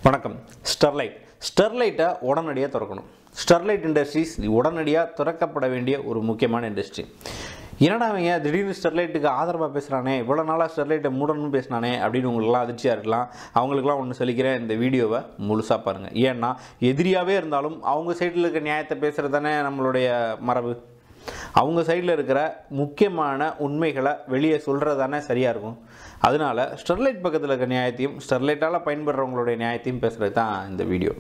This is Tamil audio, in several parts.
வணக்கம். ஸ்டெர்லைட்டை உடனடியாக திறக்கணும். ஸ்டெர்லைட் இண்டஸ்ட்ரீஸ் உடனடியாக திறக்கப்பட வேண்டிய ஒரு முக்கியமான இண்டஸ்ட்ரி. என்னடா அவங்க திடீர்னு ஸ்டெர்லைட்டுக்கு ஆதரவாக பேசுகிறானே, இவ்வளோ நாளாக ஸ்டெர்லைட்டை மூடணும்னு பேசினானே அப்படின்னு உங்களுக்குலாம் அதிர்ச்சியாக இருக்கலாம். அவங்களுக்குலாம் ஒன்று சொல்லிக்கிறேன், இந்த வீடியோவை முழுசாக பாருங்கள். ஏன்னா எதிரியாகவே இருந்தாலும் அவங்க சைடில் இருக்க நியாயத்தை பேசுகிறது தானே நம்மளுடைய மரபு. அவங்க சைடில் இருக்கிற முக்கியமான உண்மைகளை வெளியே சொல்கிறது தானே சரியாக இருக்கும். அதனால் ஸ்டெர்லைட் பக்கத்தில் இருக்க நியாயத்தையும் ஸ்டெர்லைட்டால் பயன்படுறவங்களுடைய நியாயத்தையும் பேசுகிறது தான் இந்த வீடியோ.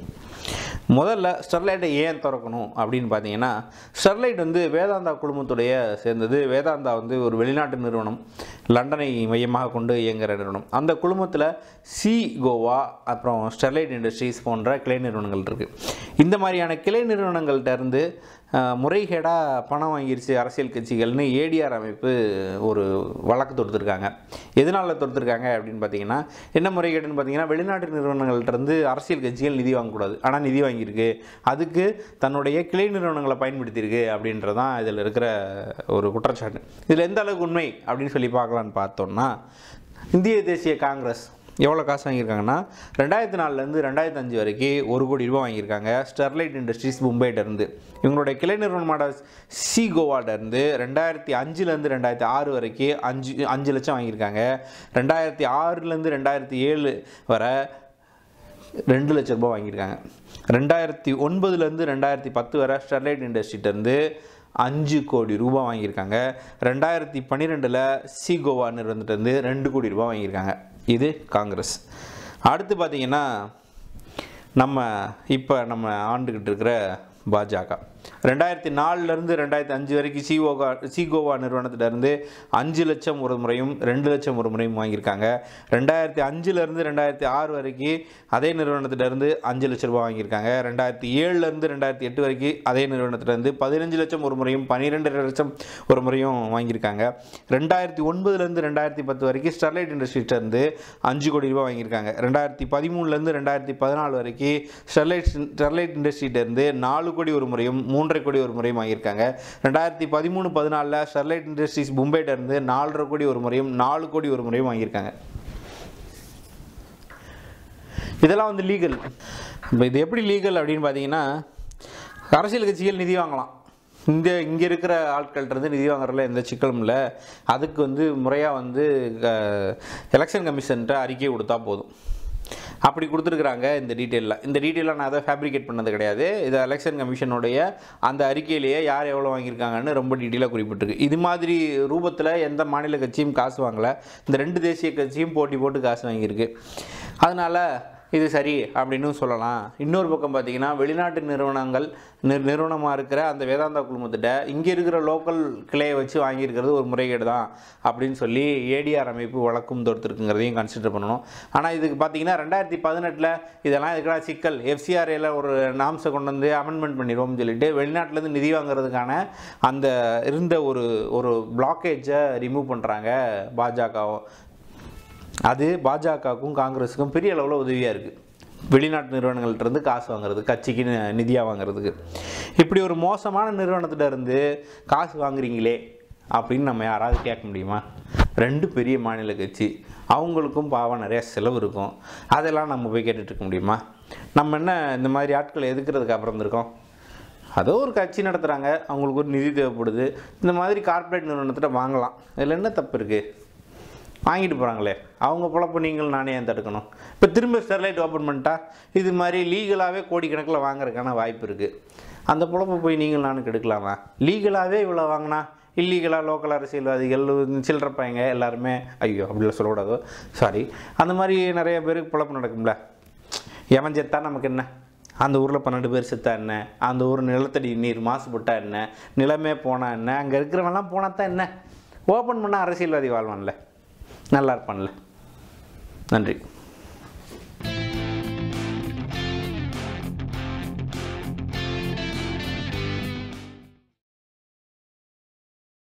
முதல்ல ஸ்டெர்லைட்டை ஏன் திறக்கணும் அப்படின்னு பார்த்தீங்கன்னா, ஸ்டெர்லைட் வேதாந்தா குழுமத்துடைய சேர்ந்தது. வேதாந்தா ஒரு வெளிநாட்டு நிறுவனம், லண்டனை மையமாக கொண்டு இயங்குகிற நிறுவனம். அந்த குழுமத்தில் கோவா அப்புறம் ஸ்டெர்லைட் இண்டஸ்ட்ரீஸ் போன்ற கிளை நிறுவனங்கள் இருக்குது. இந்த மாதிரியான கிளை நிறுவனங்கள்கிட்ட இருந்து முறைகேடாக பணம் வாங்கிருச்சு அரசியல் கட்சிகள்னு ஏடிஆர் அமைப்பு ஒரு வழக்கு தொடுத்துருக்காங்க. எதனால் தொடுத்துருக்காங்க அப்படின்னு பார்த்தீங்கன்னா, என்ன முறைகேடுன்னு பார்த்தீங்கன்னா, வெளிநாட்டு நிறுவனங்கள்கிட்ட அரசியல் கட்சிகள் நிதி வாங்கக்கூடாது, ஆனால் நிதி வாங்கியிருக்கு, அதுக்கு தன்னுடைய கிளை நிறுவனங்களை பயன்படுத்தியிருக்கு அப்படின்றதான் இதில் இருக்கிற ஒரு குற்றச்சாட்டு. இதில் எந்த அளவுக்கு உண்மை அப்படின்னு சொல்லி பார்க்கலான்னு பார்த்தோம்னா, இந்திய தேசிய காங்கிரஸ் எவ்வளோ காசு வாங்கியிருக்காங்கன்னா, 2004லேருந்து 2005 வரைக்கும் 1 கோடி ரூபா வாங்கியிருக்காங்க ஸ்டெர்லைட் இண்டஸ்ட்ரீஸ் மும்பையிட்டேருந்து. இவங்களுடைய கிளை நிறுவனமான கோவாட்டேருந்து 2005லேருந்து 2006 வரைக்கும் 5 லட்சம் வாங்கியிருக்காங்க. 2006லேருந்து 2007 வரை 2 லட்ச ரூபா வாங்கியிருக்காங்க. 2009லேருந்து 2010 வரை ஸ்டெர்லைட் இண்டஸ்ட்ரியிட்டேருந்து 5 கோடி ரூபா வாங்கியிருக்காங்க. 2012ல் கோவா நிறுவனத்திலேருந்து 2 கோடி ரூபா வாங்கியிருக்காங்க. இது காங்கிரஸ். அடுத்து பார்த்திங்கன்னா, நம்ம ஆண்டுக்கிட்டு இருக்கிற பாஜக 2004லேருந்து 2005 வரைக்கும் கோவா நிறுவனத்திலேருந்து 5 லட்சம் ஒரு முறையும் 2 லட்சம் ஒரு முறையும் வாங்கியிருக்காங்க. 2005லேருந்து 2006 வரைக்கும் அதே நிறுவனத்திலேருந்து 5 லட்ச ரூபா வாங்கியிருக்காங்க. 2007லேருந்து 2008 வரைக்கும் அதே நிறுவனத்திலேருந்து 15 லட்சம் ஒரு முறையும் 12 லட்சம் ஒரு முறையும் வாங்கியிருக்காங்க. 2009லேருந்து 2010 வரைக்கும் ஸ்டெர்லைட் இண்டஸ்ட்ரியிலேருந்து 5 கோடி ரூபா வாங்கியிருக்காங்க. 2013லேருந்து 2014 வரைக்கும் ஸ்டெர்லைட் இண்டஸ்ட்ரியிலேருந்து 4 கோடி ஒரு முறையும் 3.5 கோடி ஒரு முறையும் வாங்கியிருக்காங்க. 2013-14 ஸ்டெர்லைட் இண்டஸ்ட்ரீஸ் மும்பையிட்டேருந்து 4.5 கோடி ஒரு முறையும் 4 கோடி ஒரு முறையும் வாங்கியிருக்காங்க. இதெல்லாம் லீகல். இது எப்படி லீகல் அப்படின்னு பார்த்தீங்கன்னா, அரசியல் கட்சிகள் நிதி வாங்கலாம். இங்கே இருக்கிற ஆட்கள்கிட்ட நிதி வாங்குறதுல எந்த சிக்கலும் இல்லை. அதுக்கு முறையாக எலெக்ஷன் கமிஷன்கிட்ட அறிக்கை கொடுத்தா போதும். அப்படி கொடுத்துருக்குறாங்க. இந்த டீட்டெயிலாக நான் அதை ஃபேப்ரிகேட் பண்ணது கிடையாது. இது எலெக்ஷன் கமிஷனுடைய அந்த அறிக்கையிலேயே யார் எவ்வளோ வாங்கியிருக்காங்கன்னு ரொம்ப டீட்டெயிலாக குறிப்பிட்டிருக்கு. இது மாதிரி ரூபத்தில் எந்த மாநில கட்சியும் காசு வாங்கலை. இந்த 2 தேசிய கட்சியும் போட்டி போட்டு காசு வாங்கியிருக்கு. அதனால் இது சரி அப்படின்னு சொல்லலாம். இன்னொரு பக்கம் பார்த்திங்கன்னா, வெளிநாட்டு நிறுவனமாக இருக்கிற அந்த வேதாந்தா குழுமத்திட்ட இங்கே இருக்கிற லோக்கல் கிளையை வச்சு வாங்கியிருக்கிறது ஒரு முறைகேடு தான் அப்படின்னு சொல்லி ஏடிஆர் அமைப்பு வழக்கும் தொடுத்துருக்குங்கிறதையும் கன்சிடர் பண்ணணும். ஆனால் இதுக்கு பார்த்திங்கன்னா 2018 இதெல்லாம் இருக்கிற சிக்கல், எஃப்சிஆர்ஏல ஒரு நாம்ஸை கொண்டு அமெண்ட்மெண்ட் பண்ணிடுவோம்னு சொல்லிட்டு வெளிநாட்டிலேருந்து நிதி வாங்குறதுக்கான அந்த இருந்த ஒரு பிளாக்கேஜை ரிமூவ் பண்ணுறாங்க பாஜகவும். அது பாஜகவுக்கும் காங்கிரஸுக்கும் பெரிய அளவில் உதவியாக இருக்குது. வெளிநாட்டு நிறுவனங்கள்கிட்டருந்து காசு வாங்குறது, கட்சிக்கு நிதியாக வாங்குறதுக்கு. இப்படி ஒரு மோசமான நிறுவனத்திட்டருந்து காசு வாங்குறீங்களே அப்படின்னு நம்ம யாராவது கேட்க முடியுமா? 2 பெரிய மாநில கட்சி, அவங்களுக்கும் பாவம் நிறையா செலவு இருக்கும். அதெல்லாம் நம்ம போய் கேட்டுட்ருக்க முடியுமா? நம்ம என்ன இந்த மாதிரி ஆட்களை எதுக்கிறதுக்கு அப்புறம் இருக்கோம்? அதோ ஒரு கட்சி நடத்துகிறாங்க, அவங்களுக்கு ஒரு நிதி தேவைப்படுது, இந்த மாதிரி கார்ப்பரேட் நிறுவனத்திட்ட வாங்கலாம். இதில் என்ன தப்பு இருக்குது? வாங்கிட்டு போகிறாங்களே, அவங்க பொழப்பு நீங்கள் நானே ஏன் தடுக்கணும்? இப்போ திரும்ப ஸ்டெர்லைட் ஓப்பன் பண்ணிட்டா இது மாதிரி லீகலாகவே கோடிக்கணக்கில் வாங்குறதுக்கான வாய்ப்பு இருக்குது. அந்த பொழப்பை போய் நீங்கள் நானும் கெடுக்கலாமா? லீகலாகவே இவ்வளோ வாங்கினா இல்லீகலாக லோக்கல் அரசியல்வாதிகள் சில்லறப்பாங்க எல்லாருமே, ஐயோ அப்படிலாம் சொல்லக்கூடாதோ, சாரி, அந்த மாதிரி நிறைய பேருக்கு பொழப்பு நடக்கும்ல. எவன் செத்தா நமக்கு என்ன? அந்த ஊரில் 12 பேர் செத்தா என்ன? அந்த ஊர் நிலத்தடி நீர் மாசுபட்டா என்ன? நிலமே போனால் என்ன? அங்கே இருக்கிறவங்கலாம் போனால் தான் என்ன? ஓப்பன் பண்ணால் அரசியல்வாதி வாழ்வான்ல, நல்லா இருப்பான்ல. நன்றி.